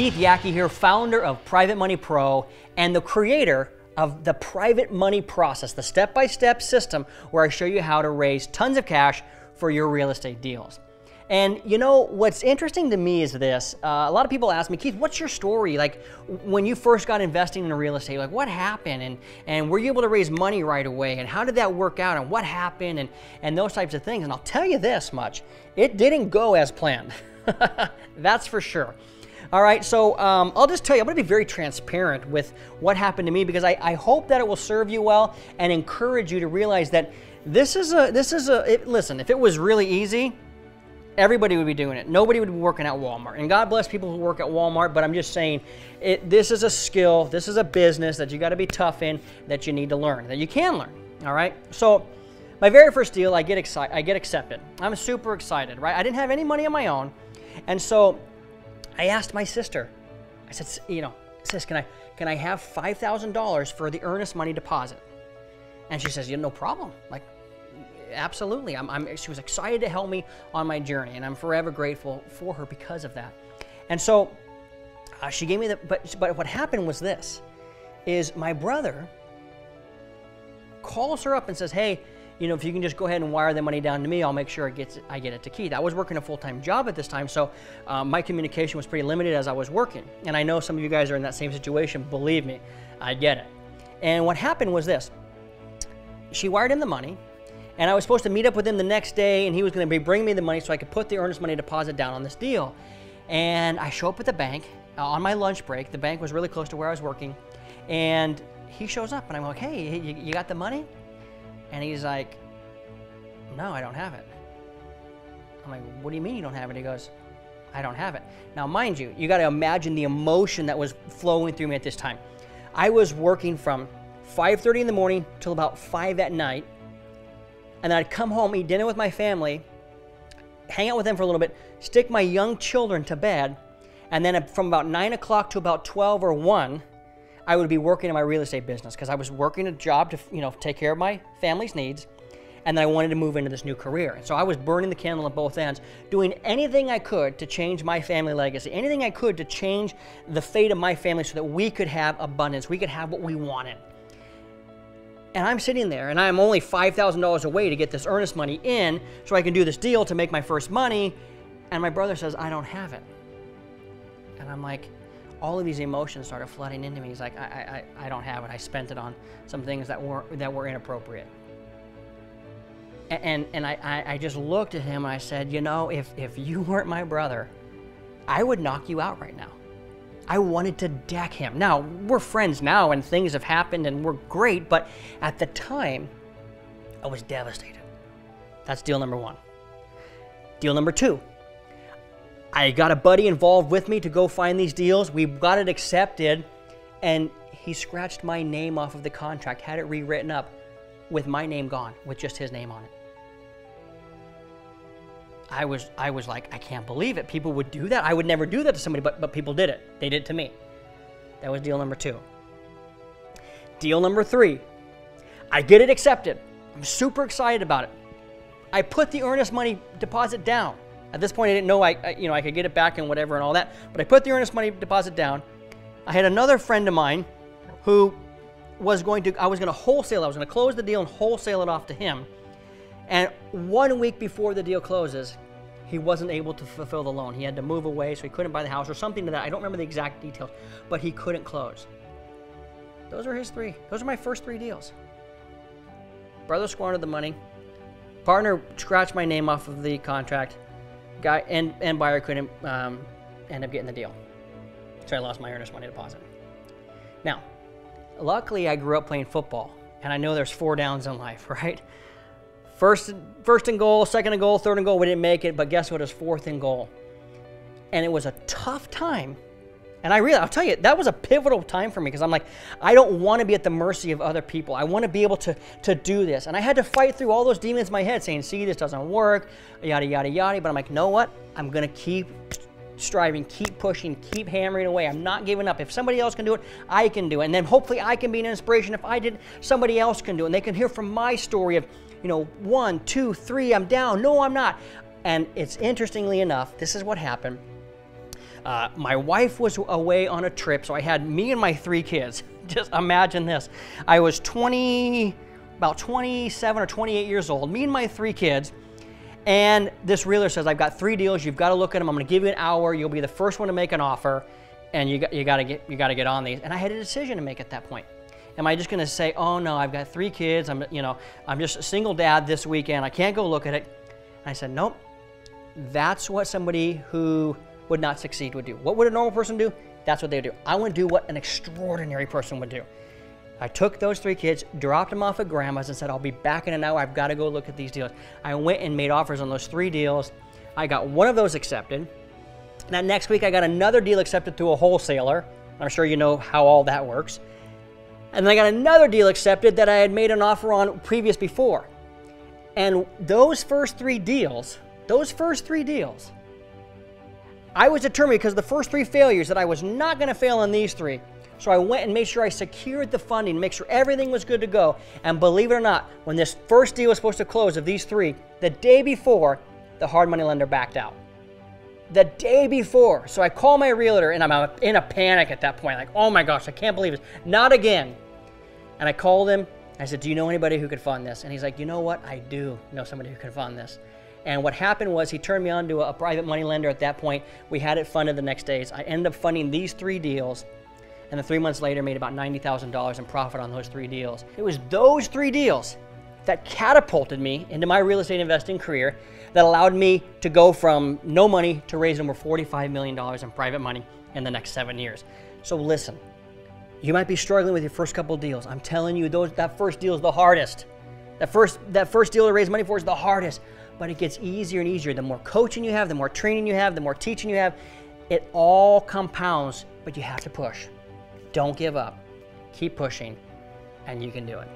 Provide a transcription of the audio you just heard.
Keith Yackey here, founder of Private Money Pro and the creator of the Private Money Process, the step-by-step system where I show you how to raise tons of cash for your real estate deals. And you know, what's interesting to me is this. A lot of people ask me, Keith, what's your story? Like when you first got investing in real estate, like what happened? And were you able to raise money right away? And how did that work out? And what happened? And those types of things. And I'll tell you this much, it didn't go as planned. That's for sure. All right, so I'll just tell you, I'm gonna be very transparent with what happened to me because I hope that it will serve you well and encourage you to realize that listen, if it was really easy, everybody would be doing it. Nobody would be working at Walmart. And God bless people who work at Walmart, but I'm just saying, this is a skill, this is a business that you gotta be tough in, that you need to learn, that you can learn, all right? So my very first deal, I get accepted. I'm super excited, right? I didn't have any money on my own, and so I asked my sister, I said, you know, sis, can I have $5,000 for the earnest money deposit? And she says, yeah, no problem. Like, absolutely. She was excited to help me on my journey, and I'm forever grateful for her because of that. And so she gave me but what happened was this, is my brother calls her up and says, hey, you know, if you can just go ahead and wire the money down to me, I'll make sure I get it to Keith. I was working a full-time job at this time, so my communication was pretty limited as I was working. And I know some of you guys are in that same situation. Believe me, I get it. And what happened was this. She wired him the money, and I was supposed to meet up with him the next day, and he was going to bring me the money so I could put the earnest money deposit down on this deal. And I show up at the bank on my lunch break. The bank was really close to where I was working. And he shows up, and I'm like, hey, you got the money? And he's like, no, I don't have it. I'm like, what do you mean you don't have it? He goes, I don't have it. Now, mind you, you got to imagine the emotion that was flowing through me at this time. I was working from 5:30 in the morning till about 5 at night. And then I'd come home, eat dinner with my family, hang out with them for a little bit, stick my young children to bed, and then from about 9 o'clock to about 12 or 1, I would be working in my real estate business because I was working a job to, you know, take care of my family's needs, and then I wanted to move into this new career. And so I was burning the candle at both ends, doing anything I could to change my family legacy, anything I could to change the fate of my family so that we could have abundance, we could have what we wanted. And I'm sitting there, and I'm only $5,000 away to get this earnest money in so I can do this deal to make my first money, and my brother says, I don't have it. And I'm like, all of these emotions started flooding into me. He's like, I don't have it. I spent it on some things that were inappropriate. And I just looked at him and I said, you know, if you weren't my brother, I would knock you out right now. I wanted to deck him. Now, we're friends now and things have happened and we're great, but at the time, I was devastated. That's deal number one. Deal number two. I got a buddy involved with me to go find these deals. We got it accepted, and he scratched my name off of the contract, had it rewritten up with my name gone, with just his name on it. I was like, I can't believe it. People would do that. I would never do that to somebody, but people did it. They did it to me. That was deal number two. Deal number three. I get it accepted. I'm super excited about it. I put the earnest money deposit down. At this point, I didn't know I could get it back and whatever and all that, but I put the earnest money deposit down. I had another friend of mine who I was going to wholesale. I was going to close the deal and wholesale it off to him. And 1 week before the deal closes, he wasn't able to fulfill the loan. He had to move away, so he couldn't buy the house or something to that. I don't remember the exact details, but he couldn't close. Those are his three. Those are my first three deals. Brother squandered the money. Partner scratched my name off of the contract. Guy and buyer couldn't end up getting the deal. So I lost my earnest money deposit. Now, luckily I grew up playing football, and I know there's 4 downs in life, right? First and goal, second and goal, third and goal, we didn't make it, but guess what? It was 4th and goal. And it was a tough time. And I'll tell you, that was a pivotal time for me because I'm like, I don't want to be at the mercy of other people. I want to be able to do this. And I had to fight through all those demons in my head saying, see, this doesn't work, yada, yada, yada. But I'm like, you know what? I'm going to keep striving, keep pushing, keep hammering away. I'm not giving up. If somebody else can do it, I can do it. And then hopefully I can be an inspiration. If I did, somebody else can do it. And they can hear from my story of, you know, 1, 2, 3, I'm down. No, I'm not. And it's interestingly enough, this is what happened. My wife was away on a trip, so I had me and my 3 kids. Just imagine this. I was about 27 or 28 years old, me and my 3 kids, and this realtor says, I've got 3 deals, you've got to look at them, I'm going to give you an hour, you'll be the first one to make an offer, and you got to get on these. And I had a decision to make at that point. Am I just going to say, oh no, I've got 3 kids, I'm just a single dad this weekend, I can't go look at it? And I said, nope, that's what somebody who would not succeed would do. What would a normal person do? That's what they would do. I want to do what an extraordinary person would do. I took those 3 kids, dropped them off at grandma's and said, I'll be back in an hour. I've got to go look at these deals. I went and made offers on those 3 deals. I got one of those accepted. That next week, I got another deal accepted through a wholesaler. I'm sure you know how all that works. And then I got another deal accepted that I had made an offer on before. And those first 3 deals, I was determined because the first 3 failures that I was not going to fail on these 3. So I went and made sure I secured the funding, make sure everything was good to go. And believe it or not, when this first deal was supposed to close of these 3, the day before, the hard money lender backed out. The day before. So I call my realtor and I'm in a panic at that point. Like, oh my gosh, I can't believe it. Not again. And I called him. I said, do you know anybody who could fund this? And he's like, you know what? I do know somebody who can fund this. And what happened was he turned me on to a private money lender at that point. We had it funded the next days. I ended up funding these 3 deals, and then 3 months later made about $90,000 in profit on those 3 deals. It was those 3 deals that catapulted me into my real estate investing career that allowed me to go from no money to raising over $45 million in private money in the next 7 years. So listen, you might be struggling with your first couple of deals. I'm telling you, that first deal is the hardest. That first deal to raise money for is the hardest. But it gets easier and easier. The more coaching you have, the more training you have, the more teaching you have, it all compounds, but you have to push. Don't give up. Keep pushing, and you can do it.